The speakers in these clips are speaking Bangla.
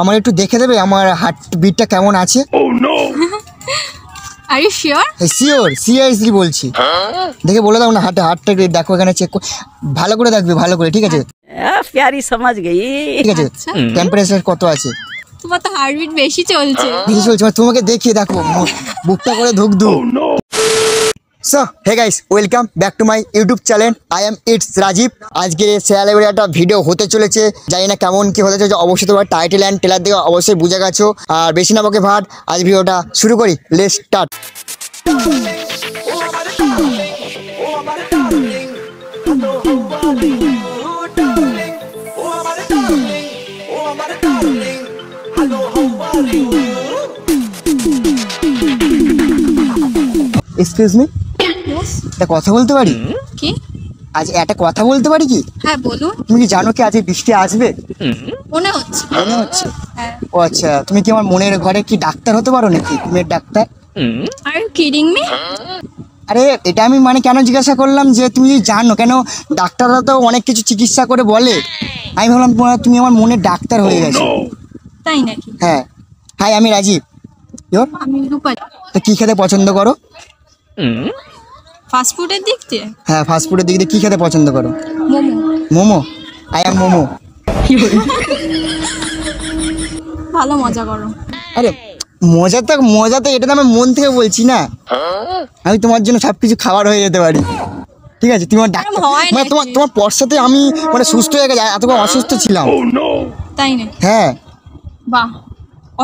আমার একটু দেখে দেবে আমার হার্ট বিটটা কেমন আছে? Are you sure? Sure, seriously বলছি। দেখে বলে দাও না, হার্টটা দেখো, এখানে চেক ভালো করে দেখবে, ভালো করে, ঠিক আছে? প্যারি সমাজ গেই, ঠিক আছে। টেম্পারেচার কত আছে? তোমার তো হার্টবিট বেশি চলছে। বেশি চলছে? তোমাকে দেখিয়ে দেখো, বুকটা করে ধুক ধুক। So hey guys, welcome back to my YouTube channel. I am it's Rajib. আজকে সেলেব্রিটি একটা ভিডিও হতে চলেছে, জানি না কেমন কি হতে চলেছে, অবশ্যই তোমার টাইটেল অ্যান্ড ট্রেলার দেখে অবশ্যই বুঝে গেছো। আর বেশি না বকে ভাট, আজ ভিডিওটা শুরু করি, লেটস স্টার্ট। এক্সকিউজ মি, একটা কথা বলতে পারি? কি? আজ একটা কথা বলতে পারি কি? হ্যাঁ বলুন। তুমি কি জানো কি আজ বৃষ্টি আসবে? মনে হচ্ছে। মনে হচ্ছে? হ্যাঁ। ও আচ্ছা, তুমি কি আমার মনের ঘরে কি ডাক্তার হতে পারো নাকি? তুমি doctor? Are you kidding me? আরে এটা আমি মানে কেন জিজ্ঞাসা করলাম যে তুমি জানো, কেন ডাক্তাররা তো অনেক কিছু চিকিৎসা করে বলে, আমি ভাবলাম তুমি আমার মনের ডাক্তার হয়ে গেছো। তাই নাকি? হ্যাঁ। হাই, আমি রাজীব। আমি রূপালি। তো কি খেতে পছন্দ করো? ফাস্ট ফুডের দিক দিয়ে? হ্যাঁ, ফাস্ট ফুডের দিক দিয়ে কি খেতে পছন্দ করো? মোমো। মোমো? I am Momo. ভালো মজা করো। আরে মজা তো এটা তো আমি মন থেকে বলছি না, আমি তোমার জন্য সবকিছু খাবার হয়ে যেতে পারি, ঠিক আছে? তুমি আমার ডাক্তার, মানে তোমার পর্সাতে আমি মানে সুস্থ হয়ে গেছে, এতক্ষণ অসুস্থ ছিলাম। তাই না? হ্যাঁ। বাহ,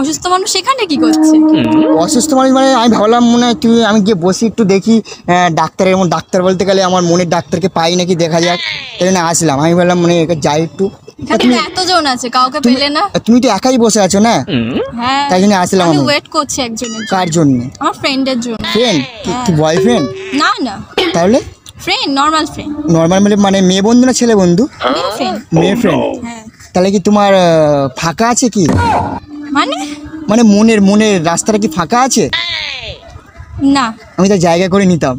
অসুস্থ মানুষ সেখানে কি করছে? অসুস্থ মানুষ মানে আমি ভাবলাম মনে হয় তুমি, আমি গিয়ে বসি একটু দেখি ডাক্তারের মন, ডাক্তার বলতে গেলে আমার মনের ডাক্তারকে পাই নাকি দেখা যাক, তাই জন্য আসলাম। আমি ভাবলাম মানে যাই একটু। এখানে এতজন আছে, কাউকে পেলে না? তুমি তো একাই বসে আছো না? হ্যাঁ, তাই জন্য আসলাম। আমি ওয়েট করছি একজনের জন্য। কার জন্য? আমার ফ্রেন্ডের জন্য। ফ্রেন্ড? কি বয়ফ্রেন্ড? না না, তাহলে ফ্রেন্ড, নরমাল ফ্রেন্ড। নর্মাল মানে মেয়ে বন্ধু না ছেলে বন্ধু? মেয়ে ফ্রেন্ড। মেয়ে ফ্রেন্ড? হ্যাঁ। তাহলে কি তোমার ফাঁকা আছে কি? মানে মনের রাস্তাটা কি ফাঁকা আছে? না, আমি তো জায়গা করে নিতাম।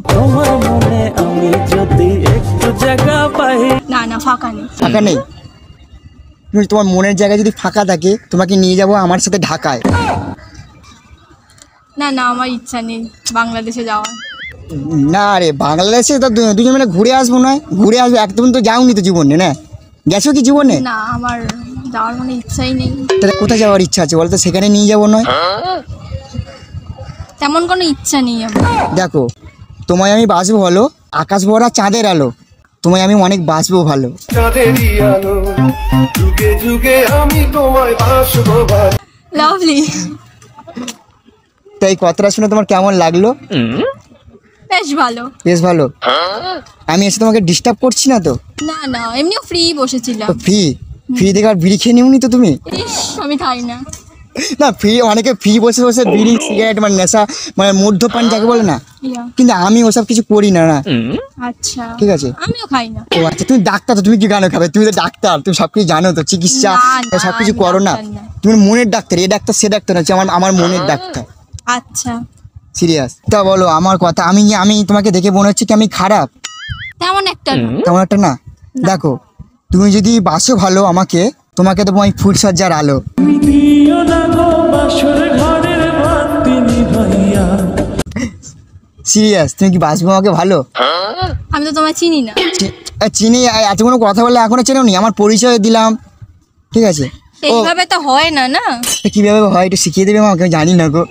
না না, ফাঁকা নেই। ফাঁকা নেই? তোমার মনের জায়গা যদি ফাঁকা থাকে, তোমাকে নিয়ে যাবো আমার সাথে ঢাকায়। না না, আমার ইচ্ছা নেই বাংলাদেশে যাওয়ার। না রে, বাংলাদেশে তো দুজন মিলে ঘুরে আসবো, নয় ঘুরে আসবো, একদম তো যাওনি তো জীবনে, না গেছো কি জীবনে? না, আমার যাওয়ার মানে ইচ্ছাই নেই। তাহলে কোথায় যাওয়ার ইচ্ছা আছে বলতো, সেখানে নিয়ে যাবো নয়? তেমন কোনো ইচ্ছা নেই আমার। দেখো, তোমায় আমি বাসবো ভালো, আকাশ ভরা চাঁদের আলো, তোমায় আমি অনেক বাসবো ভালো। লাভলি। তাই কথাটা শুনে তোমার কেমন লাগলো? বেশ ভালো। বেশ ভালো? আমি এসে তোমাকে ডিস্টার্ব করছি না তো? না না, এমনিও ফ্রি বসেছিলাম। ফ্রি দেখে আর বিড়ি খেয়ে নিওনি তো তুমি? ইস, আমি খাই না। না, ফ্রি অনেকে ফ্রি বসে বসে বিড়ি সিগারেট মানে নেশা মানে মদ্যপান যাকে বলে না, কিন্তু আমি ওসব কিছু করি না। না আচ্ছা, ঠিক আছে, আমিও খাই না। ও আচ্ছা, তুমি ডাক্তার তো, তুমি কি গানো খাবে? তুমি তো ডাক্তার, তুমি সবকিছু জানো তো, চিকিৎসা সবকিছু করো না? তুমি মনের ডাক্তার, এ ডাক্তার সে ডাক্তার আছে, আমার মনের ডাক্তার। আচ্ছা, সিরিয়াস? তা বলো আমার কথা, আমি তোমাকে দেখে মনে হচ্ছে কি আমি খারাপ? তেমন একটা না। তেমন একটা না? দেখো, তুমি যদি বাসো ভালো আমাকে, তোমাকে তো আমি ফুলসজ্জার আলো। সিরিয়াস? তুমি কি বাসবো আমাকে ভালো? আমি তো তোমায় চিনি না। চিনি? এত কোনো কথা বললে এখনো চেনো নি? আমার পরিচয় দিলাম, ঠিক আছে? এইভাবে তো হয় না। না কিভাবে হয় একটু শিখিয়ে দেবে আমাকে, জানি না গো।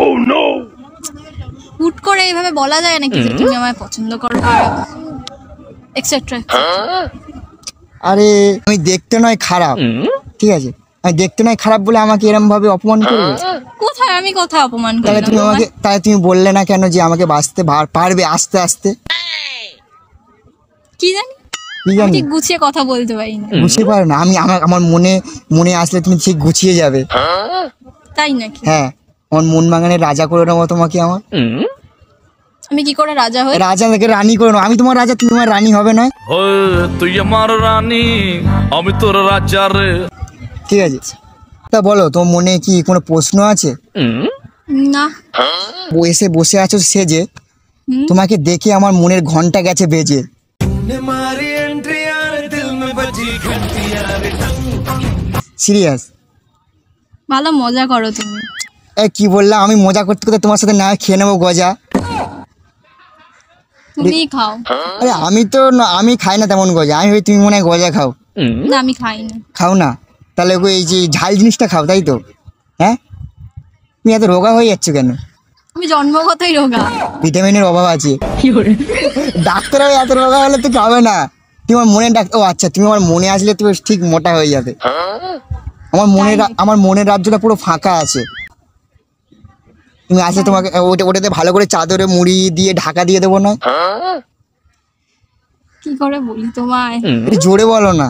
হুট করে এইভাবে বলা যায় নাকি যে তুমি আমায় পছন্দ করো এক্সেট্রা? আরে আমি দেখতে নয় খারাপ, ঠিক আছে? আমি দেখতে নয় খারাপ বলে আমাকে এরকম ভাবে অপমান করবে? কোথায় আমি কোথায় অপমান তাহলে তুমি আমাকে, তাহলে তুমি বললে না কেন যে আমাকে বাঁচতে পারবে আস্তে আস্তে? কি জানি, ঠিক গুছিয়ে কথা বলতে পারি না। গুছিয়ে পারো না? আমি আমার মনে আসলে তুমি ঠিক গুছিয়ে যাবে। তাই নাকি? হ্যাঁ, আমার মন বাগানের রাজা করে নেবো তোমাকে। আমার আমি কি করে রাজা হই? রাজা থেকে রানী করে নেবো। আমি তোমার রাজা, তুমি আমার রানী হবে নয়? তুই আমার রানী, আমি তোর রাজা রে। ঠিক আছে, তা বলো তোমার মনে কি কোনো প্রশ্ন আছে? না। এসে বসে আছো সেজে, তোমাকে দেখে আমার মনের ঘন্টা গেছে বেজে। সিরিয়াস? ভালো মজা করো তুমি। কি বললাম, আমি মজা করতে করতে তোমার সাথে না খেয়ে নেবো গজা। তুমিই খাও। আরে আমি তো আমি খাই না তেমন গজা, আমি ভাই তুমি মনে হয় গজা খাও। না আমি খাই না। খাও না? তাহলে ওই এই যে ঝাল জিনিসটা খাও, তাই তো? হ্যাঁ, তুমি এত রোগা হয়ে যাচ্ছ কেন? আমি জন্মগতই রোগা। ভিটামিনের অভাব আছে। ডাক্তার এত রোগা হলে তো খাবে না। তোমার মনে ও আচ্ছা, তুমি আমার মনে আসলে তুমি ঠিক মোটা হয়ে যাবে। আমার মনের রাজ্যটা পুরো ফাঁকা আছে। তুমি আসলে তোমাকে ওটাতে ভালো করে চাদরে মুড়ি দিয়ে ঢাকা দিয়ে দেবো না? কি করে বলি তোমায়? একটু জোরে বলো না।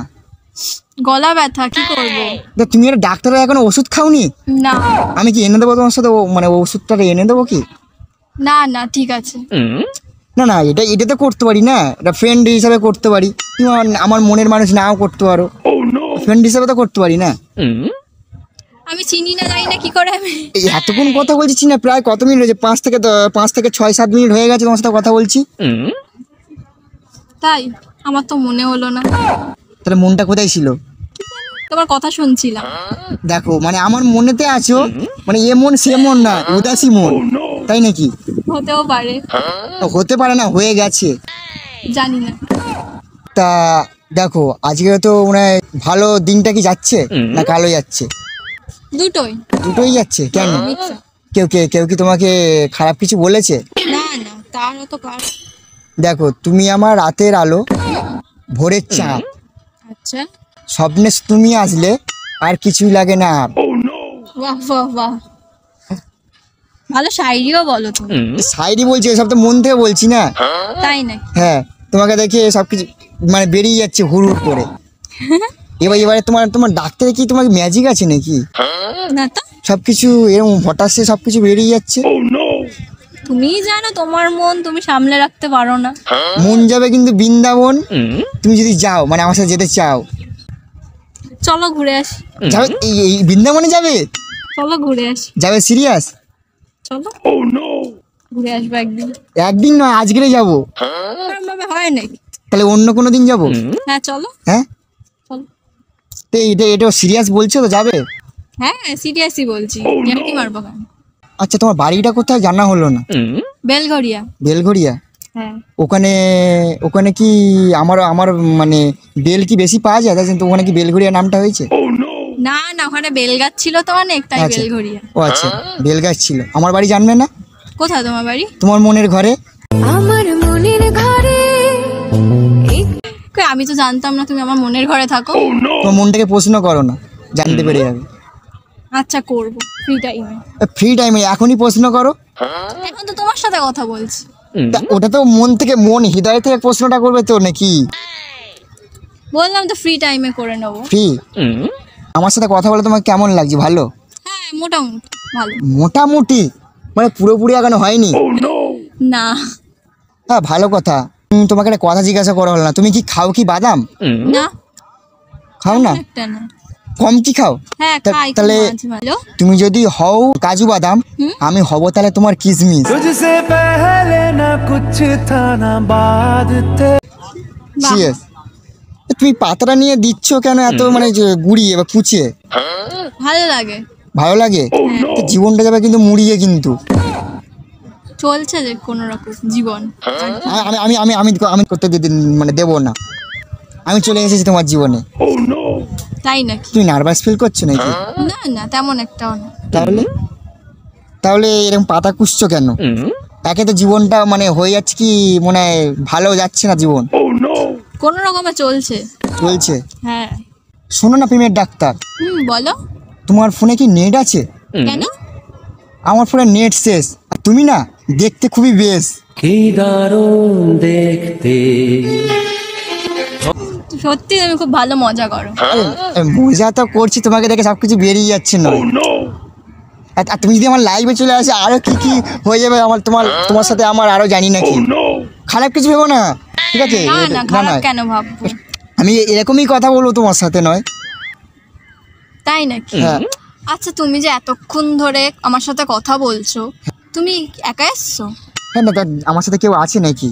গলা ব্যথা, কি করবো? তুমি একটা ডাক্তার এখন ওষুধ খাওনি? না আমি কি এনে দেবো তোমার সাথে? মানে ওষুধটা এনে দেবো কি? না না ঠিক আছে। না না, এটা তো করতে পারি না, এটা ফ্রেন্ড হিসাবে করতে পারি। তুমি আমার মনের মানুষ নাও করতে পারো, ফ্রেন্ড হিসাবে তো করতে পারি না। আমি চিনি না, জানি না কি করে আমি। এই এতক্ষণ কথা বলছি না, প্রায় কত মিনিট হয়েছে? 5 থেকে 6-7 মিনিট হয়ে গেছে তোমার সাথে কথা বলছি। তাই? আমার তো মনে হলো না। তাহলে মনটা কোথায় ছিল? তোমার কথা শুনছিলাম। দেখো, মানে আমার মনেতে আছো, মানে এ মন সে মন না, উদাসী মন, তাই নাকি? হতেও পারে। হতে পারে না, হয়ে গেছে। জানি না। তা দেখো, আজকে তো মানে ভালো দিনটা কি যাচ্ছে না কালো যাচ্ছে? দুটোই। দুটোই যাচ্ছে। কেন? মিথ্যা। কেউ কি তোমাকে খারাপ কিছু বলেছে? না না, তারও তো কার। দেখো, তুমি আমার রাতের আলো, ভোরের চাঁদ, আচ্ছা। স্বপ্নে তুমি আসলে আর কিছুই লাগে না। বাহ বাহ বাহ, ভালো শায়রিও বলো তুমি। শায়রি বলছি, এসব তো মন থেকে বলছি না। তাই নাকি? হ্যাঁ, তোমাকে দেখে সবকিছু মানে বেরিয়ে যাচ্ছে হুড় করে। এবারে তোমার ডাক্তারে কি তোমার ম্যাজিক আছে নাকি? না তো। সবকিছু এরকম হঠাৎ সবকিছু বেরিয়ে যাচ্ছে। তুমিই জানো, তোমার মন তুমি সামলে রাখতে পারো না। মন যাবে কিন্তু বৃন্দাবন। তুমি যদি যাও, মানে আমার সাথে যেতে চাও, চলো ঘুরে আসি। যাবে? এই বৃন্দাবনে যাবে? চলো ঘুরে আসি। যাবে সিরিয়াস? চলো ঘুরে আসবো একদিন। একদিন নয়, আজকে যাবো। এরকম ভাবে হয় নাকি? তাহলে অন্য কোনো দিন যাবো? হ্যাঁ চলো। হ্যাঁ, চলো। তো এটা সিরিয়াস বলছো তো, যাবে? হ্যাঁ সিরিয়াসই বলছি, কি মারবো কেন? আচ্ছা, তোমার বাড়িটা কোথায় জানা হলো না? বেলঘরিয়া। বেলঘরিয়া? হ্যাঁ। ওখানে কি আমার মানে বেল কি বেশি পাওয়া যায়, তাই জন্য তো ওখানে কি বেলঘরিয়া নামটা হয়েছে? না না, ওখানে বেলগাছ ছিল তো অনেক, তাই আচ্ছা। বেলঘরিয়া। ও আচ্ছা, বেলগাছ ছিল। আমার বাড়ি জানবে না? কোথায় তোমার বাড়ি? তোমার মনের ঘরে। আমার মনের ঘরে কই, আমি তো জানতাম না তুমি আমার মনের ঘরে থাকো। তোমার মনটাকে প্রশ্ন করো না, জানতে পেরে যাবে। আচ্ছা করবো ফ্রি টাইমে। ফ্রি টাইমে এখনই প্রশ্ন করো। এখন তো তোমার সাথে কথা বলছি। ওটা তো মন হৃদয় থেকে প্রশ্নটা করবে তো নাকি? বললাম তো ফ্রি টাইমে করে নেবো। ফ্রি? আমার সাথে কথা বলে তোমার কেমন লাগছে? ভালো? হ্যাঁ মোটামুটি ভালো। মোটামুটি মানে পুরোপুরি এখনো হয়নি? না। হ্যাঁ, ভালো কথা। তোমাকে একটা কথা জিজ্ঞাসা করা হলো না, তুমি কি খাও কি বাদাম? না খাও না? একটা না। কম কি খাও? হ্যাঁ খাই তাহলে ভালো। তুমি যদি হও কাজু বাদাম, আমি হব তাহলে তোমার কিশমিশ। तुझसे पहले ना कुछ था ना बाद थे। Cheers. তুমি পাতাটা নিয়ে দিচ্ছ কেন এত মানে যে গুড়িয়ে বা কুচিয়ে? ভালো লাগে। ভালো লাগে? তো জীবনটা যাবে কিন্তু মুড়িয়ে কিন্তু। চলছে যে কোনো রকম জীবন। আমি করতে মানে দেবো না। আমি চলে এসেছি তোমার জীবনে। তাই নাকি? তুমি নার্ভাস ফিল করছো নাকি? না না, তেমন একটাও না। তাহলে এরকম পাতা কুচছো কেন? একে তো জীবনটা মানে হয়ে যাচ্ছে কি, মনে হয় ভালো যাচ্ছে না জীবন। কোনো রকমে চলছে। চলছে? হ্যাঁ। শোনো না প্রেমের ডাক্তার, বলো। তোমার ফোনে কি নেট আছে? কেন? আমার ফোনে নেট শেষ। আর তুমি না দেখতে খুবই বেশ। কি দারুণ দেখতে। সত্যি তুমি খুব ভালো মজা করো। মজা তো করছি, তোমাকে দেখে সবকিছু বেরিয়ে যাচ্ছে না। আর তুমি যদি আমার লাইভে চলে আসে, আরো কি হয়ে যাবে আমার তোমার সাথে আমার আরো জানি নাকি। খারাপ কিছু ভেবো না, ঠিক আছে? না না, খারাপ কেন ভাববো? আমি এরকমই কথা বলবো তোমার সাথে, নয়? তাই নাকি? হ্যাঁ। আচ্ছা, তুমি যে এতক্ষণ ধরে আমার সাথে কথা বলছো, তুমি একা এসছো? হ্যাঁ, না আমার সাথে কেউ আছে নাকি?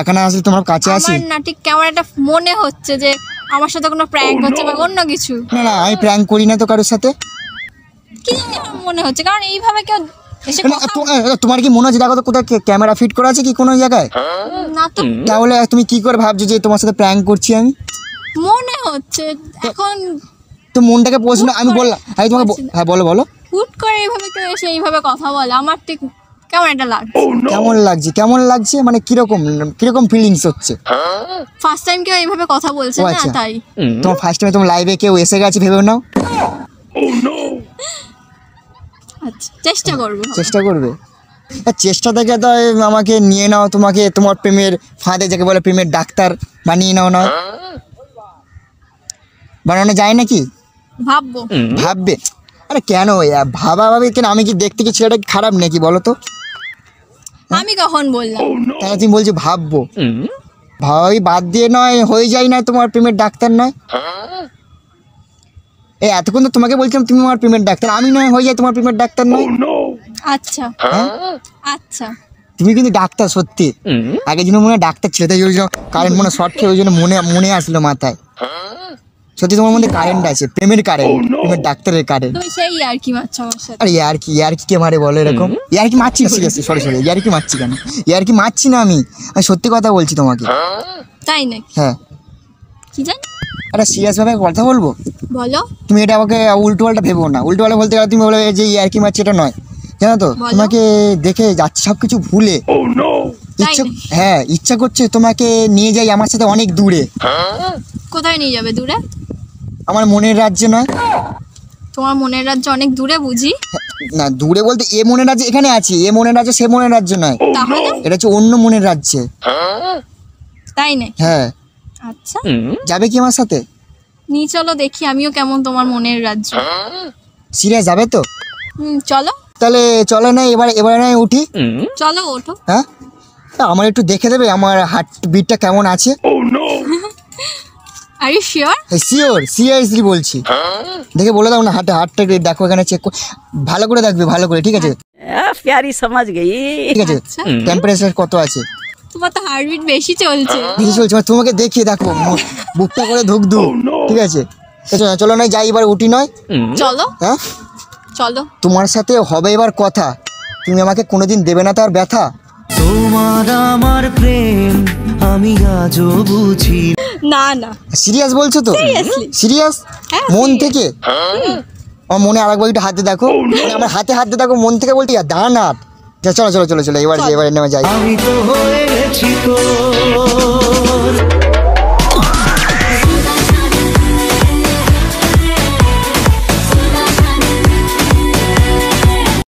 এখানে আসলে তোমার কাছে আসি? আমার না ঠিক কেমন একটা মনে হচ্ছে যে আমার সাথে কোনো প্র্যাঙ্ক হচ্ছে বা অন্য কিছু। না আমি প্র্যাঙ্ক করি না তো কারোর সাথে। কি জানি আমার মনে হচ্ছে, কারণ এইভাবে কেউ এসে কথা তোমার কি মনে হচ্ছে দেখো তো কোথায় ক্যামেরা ফিট করা আছে কি কোনো জায়গায়? না তো, তাহলে তুমি কি করে ভাবছো যে তোমার সাথে প্র্যাঙ্ক করছি আমি? মনে হচ্ছে এখন তো মনটাকে প্রশ্ন আমি বললাম, আমি তোমাকে হ্যাঁ বলো বলো। হুট করে এইভাবে কেউ এসে এইভাবে কথা বলে, আমার ঠিক কেমন একটা লাগছে। কেমন লাগছে মানে কিরকম ফিলিংস হচ্ছে? ফার্স্ট টাইম কেউ এইভাবে কথা বলছে ও না, আচ্ছা। তাই। তোমার ফার্স্ট টাইমে তোমার লাইভে কেউ এসে গেছে ভেবে নাও। আচ্ছা, চেষ্টা করবো। চেষ্টা করবে? চেষ্টা থেকে তো আমাকে নিয়ে নাও, তোমাকে তোমার প্রেমের ফাঁদে যাকে বলে প্রেমের ডাক্তার বানিয়ে নাও না, বানানো যায় নাকি? ভাববো। ভাববে? আরে কেন ভাবি কেন? আমি কি দেখতে কি ছেলেটা কি খারাপ নাকি বলো তো? আমি কখন বললাম? তাহলে তুমি বলছো ভাববো? ভাবি বাদ দিয়ে নয় হয়ে যায় না তোমার প্রেমের ডাক্তার নয়? এই এতক্ষণ তো তোমাকে বলছিলাম তুমি আমার প্রেমের ডাক্তার, আমি নয় হয়ে যায় তোমার প্রেমের ডাক্তার নয়? আচ্ছা আচ্ছা, তুমি কিন্তু ডাক্তার সত্যি। আগের জন্য মনে হয় ডাক্তার ছিল, তাই ওই জন্য কারেন্ট মনে শর্ট খেয়ে ওই জন্য মনে আসলো মাথায়। সত্যি তোমার মধ্যে কারেন্ট আছে, প্রেমের কারেন্ট, প্রেমের ডাক্তারের কারেন্ট। তুমি সেই আর কি মারছো আমার সাথে? আরে ইয়ার কি কে মারে বলো এরকম? ইয়ার কি মারছি না, সিরিয়াসলি সরি ইয়ার কি মারছি কেন? ইয়ার কি মারছি না, আমি সত্যি কথা বলছি তোমাকে। তাই নাকি? হ্যাঁ। কি জানি। আরে সিরিয়াস ভাবে কথা বলবো? বলো। তুমি এটা আমাকে উল্টো পাল্টা ভেবো না। উল্টো পাল্টা বলতে গেলে তুমি বলো যে ইয়ার কি মারছি, এটা নয় জানো তো। তোমাকে দেখে যাচ্ছে সবকিছু ভুলে ইচ্ছা করছে তোমাকে নিয়ে যাই আমার সাথে অনেক দূরে। কোথায় নিয়ে যাবে? দূরে? আমার মনের রাজ্যে নয়। তোমার মনের রাজ্য অনেক দূরে বুঝি? না দূরে বলতে এ মনের রাজ্য এখানে আছি, এ মনের রাজ্য সে মনের রাজ্য নয়, তাহলে এটা হচ্ছে অন্য মনের রাজ্যে। তাই নাকি? হ্যাঁ। আচ্ছা, যাবে কি আমার সাথে? নিয়ে চলো দেখি আমিও কেমন তোমার মনের রাজ্য। সিরিয়াস যাবে তো? চলো তাহলে চলো না এবারে না উঠি। চলো ওঠো। হ্যাঁ, আমার একটু দেখে দেবে আমার হার্ট বিটটা কেমন আছে? Are you sure? সিরিয়াসলি বলছি। দেখে বলে দাও না, হার্টটা দেখো এখানে চেক ভালো করে দেখবে, ভালো করে, ঠিক আছে? प्यारी समझ गई। ঠিক আছে। আচ্ছা। টেম্পারেচার কত আছে? তোমার তো হার্টবিট বেশি চলছে। বেশি চলছে মানে তোমাকে দেখিয়ে দেখো বুকটা করে ধুক, ঠিক আছে? চলো না যাই এবার উঠি নয়? চলো। হ্যাঁ চলো। তোমার সাথে হবে এবার কথা, তুমি আমাকে কোনোদিন দেবে না তার ব্যথা। তোমার আমার প্রেম আমি আজও বুঝি। না না, সিরিয়াস বলছো তো? সিরিয়াস হ্যাঁ, মন থেকে? আমার মনে আরেকবার একটু হাতে দেখো, মানে আমার হাতে দেখো, মন থেকে বলছি দাঁড়ান। চলো এবার নেমে যাই। আমি তো হয়ে গেছি তো